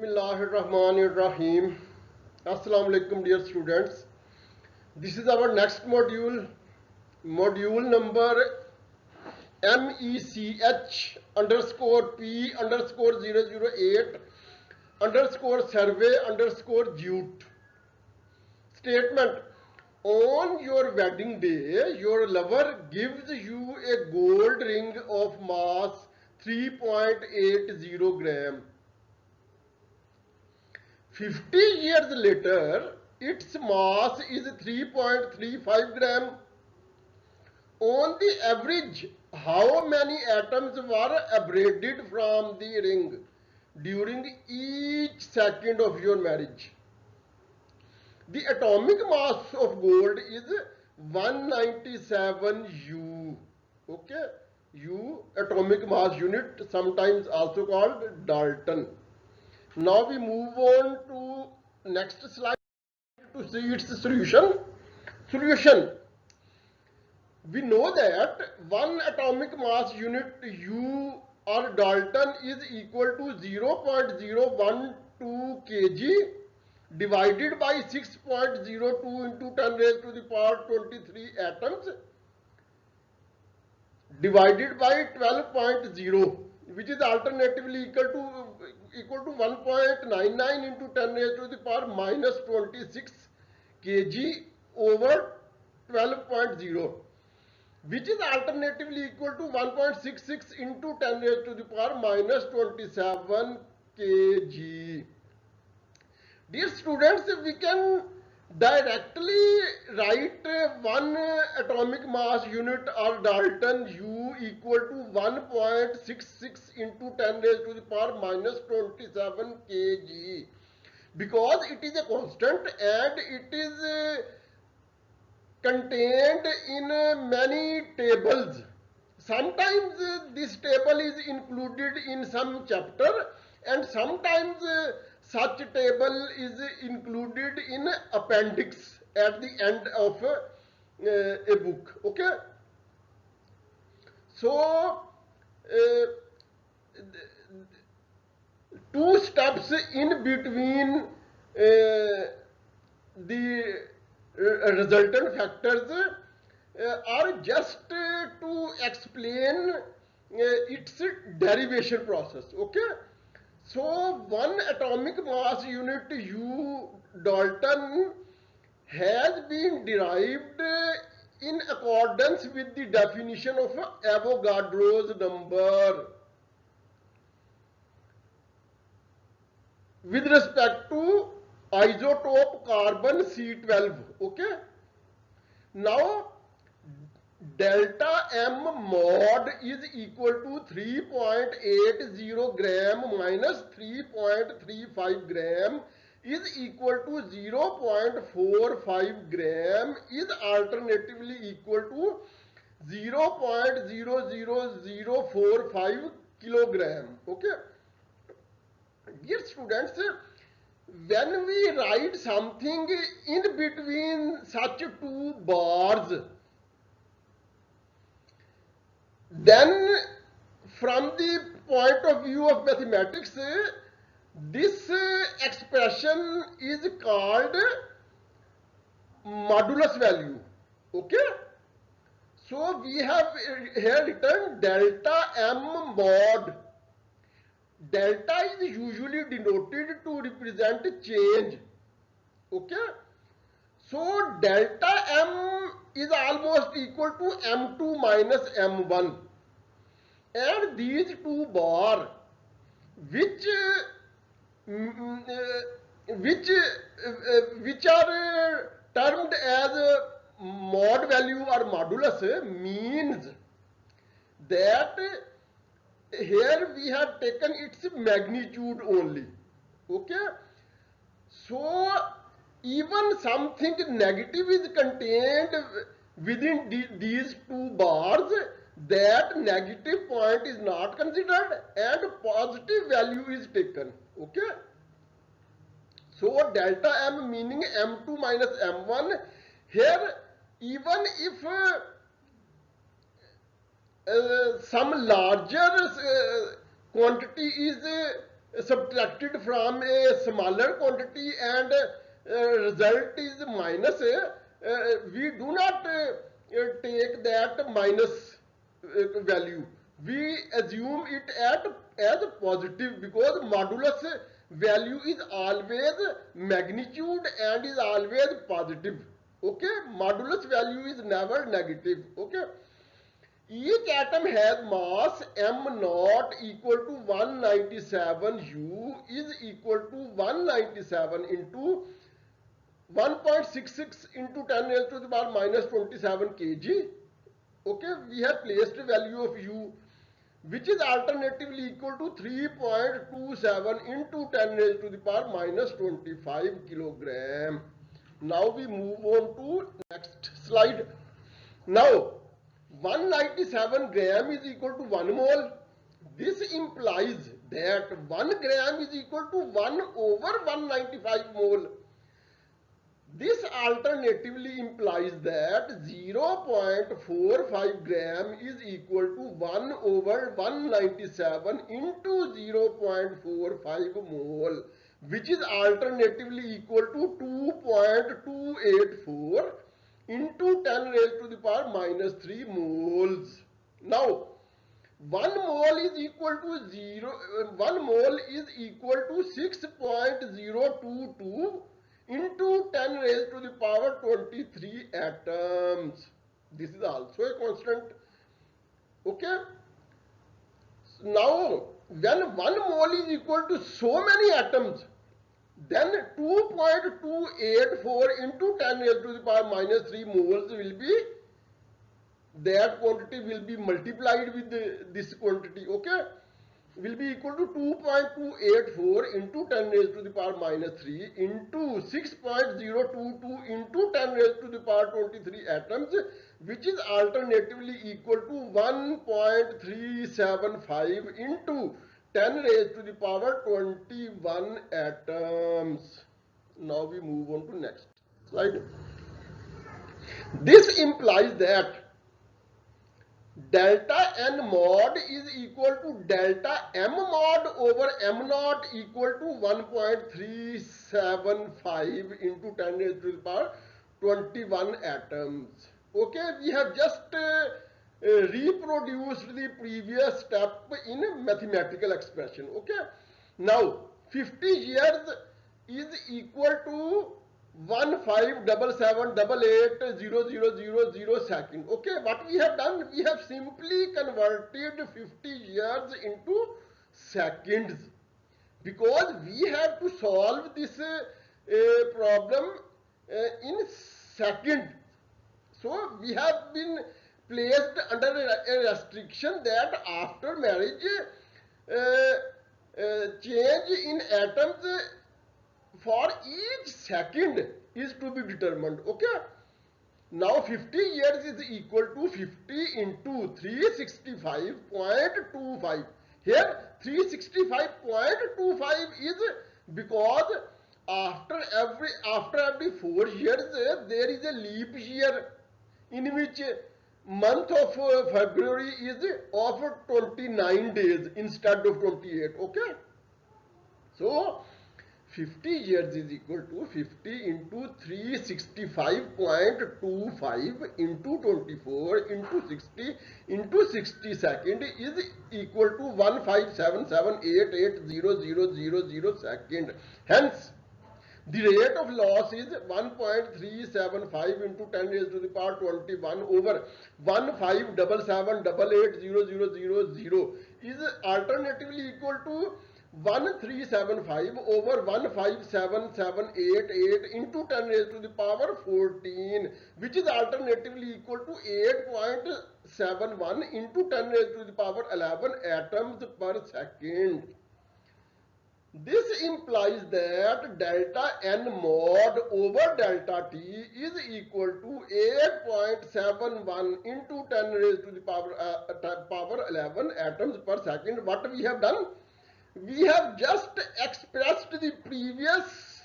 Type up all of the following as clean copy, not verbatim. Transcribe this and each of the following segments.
Bismillahirrahmanirrahim. Assalamu alaikum, dear students. This is our next module, module number MECH underscore P underscore 008 underscore survey underscore jute. Statement: on your wedding day, your lover gives you a gold ring of mass 3.80 gram. 50 years later, its mass is 3.35 gram. On the average, how many atoms were abraded from the ring during each second of your marriage? The atomic mass of gold is 197 U. Okay, U, atomic mass unit, sometimes also called Dalton. Now we move on to next slide to see its solution. We know that one atomic mass unit U or Dalton is equal to 0.012 kg divided by 6.02 into 10 raised to the power 23 atoms divided by 12.0, which is alternatively equal to 1.99 into 10 raised to the power minus 26 kg over 12.0, which is alternatively equal to 1.66 into 10 raised to the power minus 27 kg. Dear students, we can directly write one atomic mass unit or Dalton U equal to 1.66 into 10 raised to the power minus 27 kg, because it is a constant and it is contained in many tables. Sometimes this table is included in some chapter, and sometimes such table is included in appendix at the end of a book. Okay, so two steps in between the resultant factors are just to explain its derivation process. Okay, so one atomic mass unit U Dalton has been derived in accordance with the definition of Avogadro's number with respect to isotope carbon C12. Okay, now delta M mod is equal to 3.80 gram minus 3.35 gram is equal to 0.45 gram is alternatively equal to 0.00045 kilogram. Okay, dear students, when we write something in between such two bars, then from the point of view of mathematics, this expression is called modulus value. Okay, so we have here written delta M mod. Delta is usually denoted to represent change. Okay, so delta M is almost equal to M2 minus M1, and these two bars which are termed as mod value or modulus means that here we have taken its magnitude only. Okay, so even something negative is contained within these two bars, that negative point is not considered and positive value is taken. Okay, so delta M meaning M2 minus M1, here even if some larger quantity is subtracted from a smaller quantity and result is minus, we do not take that minus value. We assume it as positive because modulus value is always magnitude and is always positive. Okay, modulus value is never negative. Okay, each atom has mass m naught equal to 197 u is equal to 197 into 1.66 into 10 raised to the power minus 27 kg. Okay, we have placed the value of u, which is alternatively equal to 3.27 into 10 raised to the power minus 25 kilogram. Now we move on to next slide. Now 197 gram is equal to 1 mole. This implies that 1 gram is equal to 1 over 195 mole. This alternatively implies that 0.45 gram is equal to 1 over 197 into 0.45 mole, which is alternatively equal to 2.284 into 10 raised to the power minus 3 moles. Now, 1 mole is equal to 1 mole is equal to 6.022 into 10 raised to the power 23 atoms. This is also a constant. Okay. Now, when 1 mole is equal to so many atoms, then 2.284 into 10 raised to the power minus 3 moles will be, that quantity will be multiplied with this quantity. Okay, will be equal to 2.284 into 10 raised to the power minus 3 into 6.022 into 10 raised to the power 23 atoms, which is alternatively equal to 1.375 into 10 raised to the power 21 atoms. Now we move on to next slide. This implies that delta n mod is equal to delta m mod over m naught equal to 1.375 into 10 raised to the power 21 atoms. Okay, we have just reproduced the previous step in mathematical expression. Okay, now 50 years is equal to 1577880000 second. Okay, what we have done, we have simply converted 50 years into seconds, because we have to solve this problem in second. So we have been placed under a restriction that after marriage change in atoms for each second is to be determined. Okay, now 50 years is equal to 50 into 365.25. Here 365.25 is because after every 4 years there is a leap year in which month of February is of 29 days instead of 28. Okay, so 50 years is equal to 50 into 365.25 into 24 into 60 into 60 second is equal to 157788000 second. Hence, the rate of loss is 1.375 into 10 raised to the power 21 over 157788000 is alternatively equal to 1375 over 1577888 into 10 raised to the power 14, which is alternatively equal to 8.71 into 10 raised to the power 11 atoms per second. This implies that delta n mod over delta t is equal to 8.71 into 10 raised to the power 11 atoms per second. What we have done? We have just expressed the previous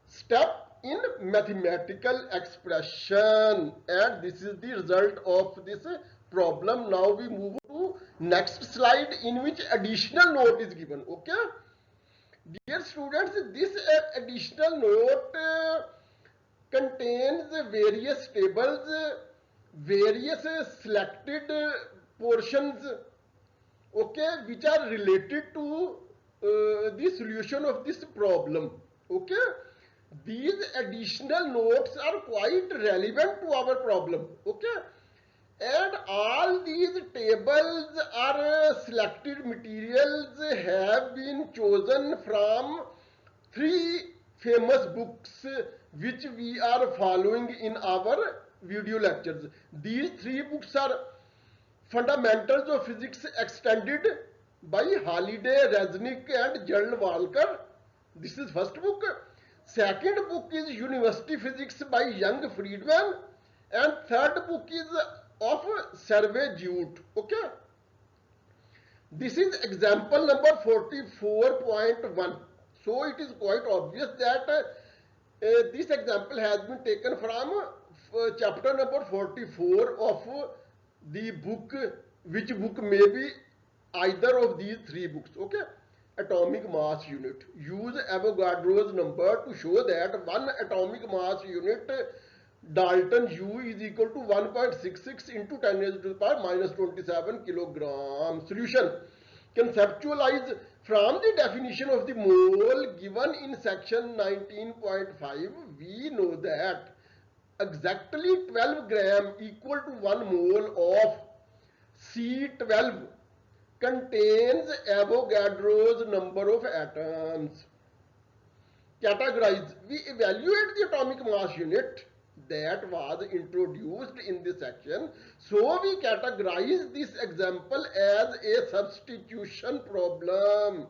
step in mathematical expression, and this is the result of this problem. Now we move to next slide in which additional note is given. Okay, dear students, this additional note contains various tables, various selected portions, okay, which are related to the solution of this problem. Okay, these additional notes are quite relevant to our problem. Okay, and all these tables are selected materials have been chosen from three famous books which we are following in our video lectures. These three books are Fundamentals of Physics Extended by Halliday, Resnick and Gerald Walker. This is first book. Second book is University Physics by Young Friedman, and third book is of Survey Jute. Okay, this is example number 44.1. So it is quite obvious that this example has been taken from chapter number 44 of the book, which book may be either of these three books. Okay, atomic mass unit. Use Avogadro's number to show that one atomic mass unit Dalton U is equal to 1.66 into 10 raised to the power minus 27 kilogram. Solution. Conceptualize from the definition of the mole given in section 19.5. We know that exactly 12 gram equal to 1 mole of C12 contains Avogadro's number of atoms. Categorize. We evaluate the atomic mass unit that was introduced in this section. So we categorize this example as a substitution problem.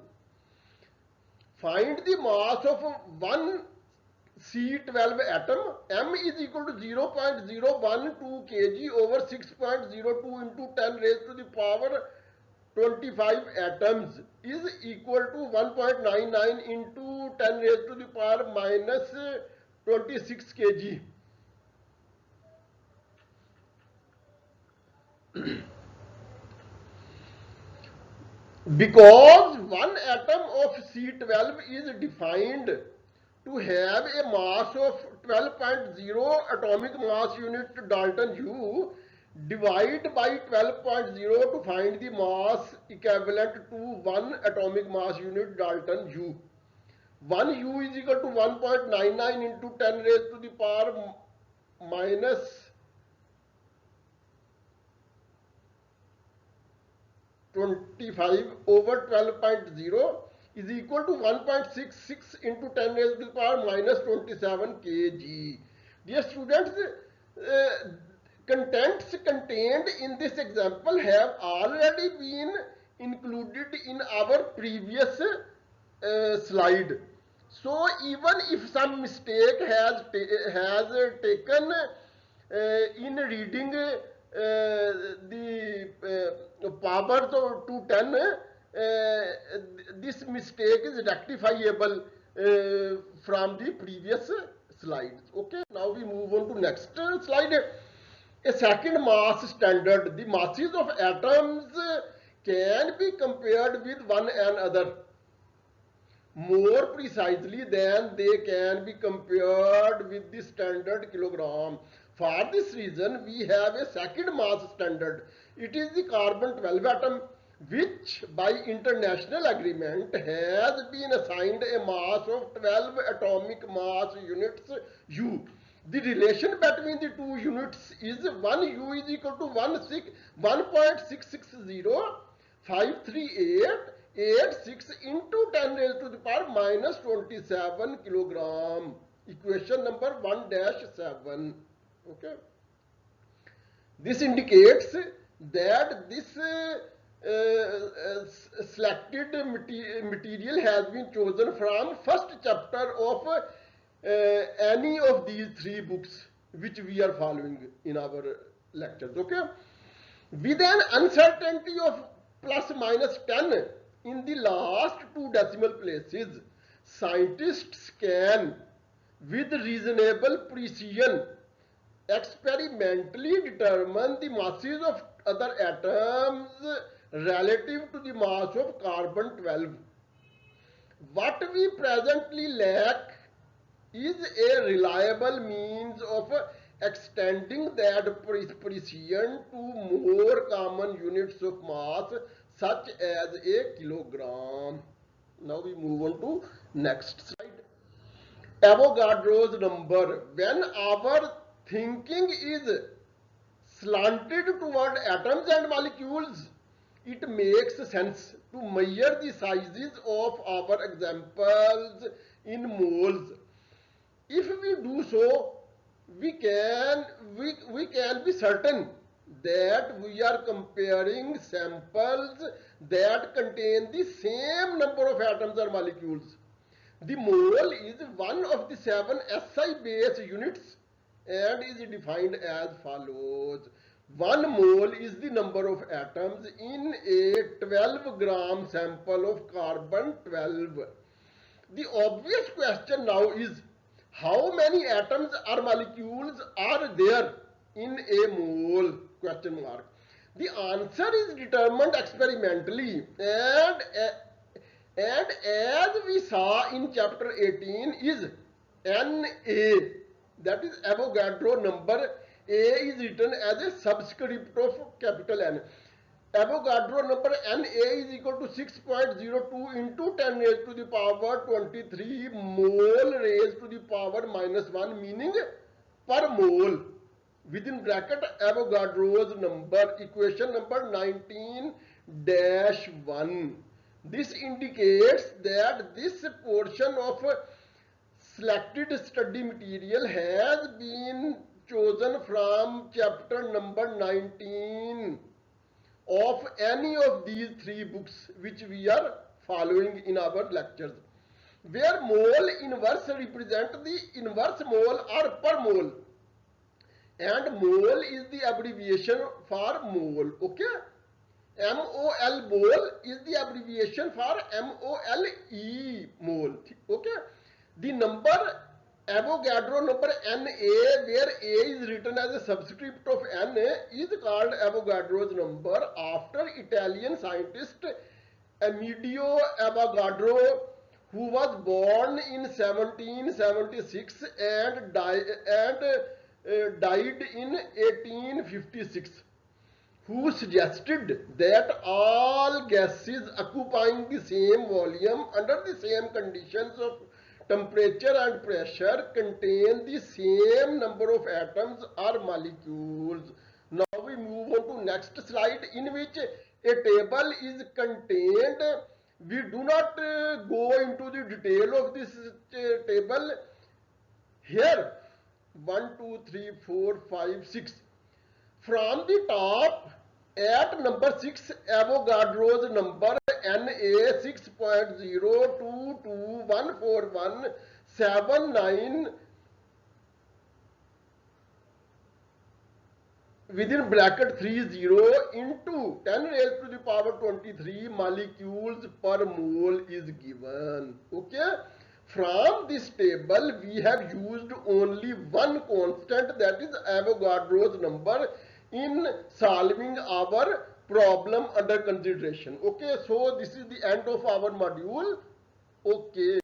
Find the mass of one C12 atom. M is equal to 0.012 kg over 6.02 into 10 raised to the power 25 atoms is equal to 1.99 into 10 raised to the power minus 26 kg. Because one atom of C12 is defined to have a mass of 12.0 atomic mass unit Dalton U, divide by 12.0 to find the mass equivalent to 1 atomic mass unit Dalton U. 1 U is equal to 1.99 into 10 raised to the power minus 25 over 12.0 is equal to 1.66 into 10 raised to the power minus 27 kg. Dear students, contents contained in this example have already been included in our previous slide. So even if some mistake has taken in reading the powers to 10, this mistake is rectifiable from the previous slides. Okay, now we move on to next slide. A second mass standard. The masses of atoms can be compared with one another more precisely than they can be compared with the standard kilogram. For this reason, we have a second mass standard. It is the carbon 12 atom, which by international agreement has been assigned a mass of 12 atomic mass units U. The relation between the two units is 1 U is equal to 1.66053886 into 10 raised to the power minus 27 kilogram. Equation number 1-7. Okay. This indicates that this selected material has been chosen from first chapter of any of these three books which we are following in our lectures. Okay, with an uncertainty of plus minus 10 in the last two decimal places, scientists can with reasonable precision experimentally determine the masses of other atoms relative to the mass of carbon 12. What we presently lack is a reliable means of extending that precision to more common units of mass such as a kilogram. Now we move on to next slide. Avogadro's number. When our thinking is slanted toward atoms and molecules, it makes sense to measure the sizes of our examples in moles. If we do so, we can be certain that we are comparing samples that contain the same number of atoms or molecules. The mole is one of the 7 SI base units and is defined as follows. 1 mole is the number of atoms in a 12-gram sample of carbon 12. The obvious question now is, how many atoms or molecules are there in a mole? Question mark. The answer is determined experimentally, and as we saw in chapter 18 is Na, that is Avogadro number. A is written as a subscript of capital N. Avogadro number Na is equal to 6.02 into 10 raised to the power 23 mole raised to the power -1, meaning per mole. Within bracket Avogadro's number, equation number 19-1. This indicates that this portion of selected study material has been chosen from chapter number 19 of any of these 3 books which we are following in our lectures, where mole inverse represent the inverse mole or per mole, and mole is the abbreviation for mole. Okay, MOL mole is the abbreviation for MOLE mole. Okay, the number Avogadro number Na, where A is written as a subscript of Na, is called Avogadro's number after Italian scientist Amedeo Avogadro, who was born in 1776 and died in 1856, who suggested that all gases occupying the same volume under the same conditions of temperature and pressure contain the same number of atoms or molecules. Now we move on to next slide, in which a table is contained. We do not go into the detail of this table here. 1, 2, 3, 4, 5, 6. From the top, at number 6, Avogadro's number Na 6.02214179 within bracket 30 into 10 raised to the power 23 molecules per mole is given. Okay, from this table we have used only one constant, that is Avogadro's number, in solving our problem under consideration. Okay, so this is the end of our module. Okay.